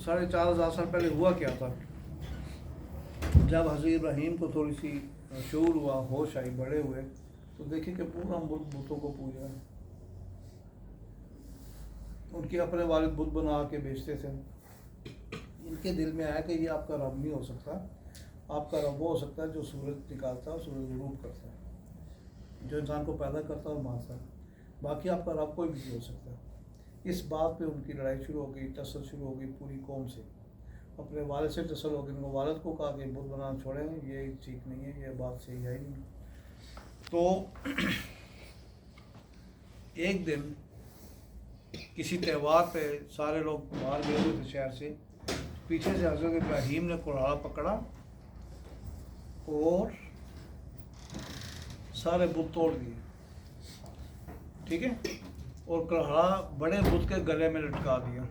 4,500 साल पहले हुआ क्या था? जब हज़रत इब्राहीम को थोड़ी सी शऊर हुआ, होश आई, बड़े हुए, तो देखे कि पूरा मुल्क बुतों को पूज रहा है। उनके अपने वालिद बुत बना के बेचते थे। इनके दिल में आया कि ये आपका रब नहीं हो सकता, आपका रब वो हो सकता है जो सूरज निकालता है और सूरज गुरूब करता है, जो इंसान को पैदा करता है और मारता है, बाकी आपका रब कोई भी नहीं हो सकता। इस बात पे उनकी लड़ाई शुरू हो गई, टसल शुरू हो गई पूरी कौम से। अपने वालिद से टसल हो गई, उनको वालिद को कहा कि बुत बनाना छोड़ें, ये ठीक नहीं है, ये बात सही है ही नहीं। तो एक दिन किसी त्यौहार पे सारे लोग बाहर गए हुए थे शहर से, पीछे से हज़रत इब्राहीम ने कुल्हाड़ा पकड़ा और सारे बुत तोड़ दिए, ठीक है, और कुल्हाड़ा बड़े बुत के गले में लटका दिया।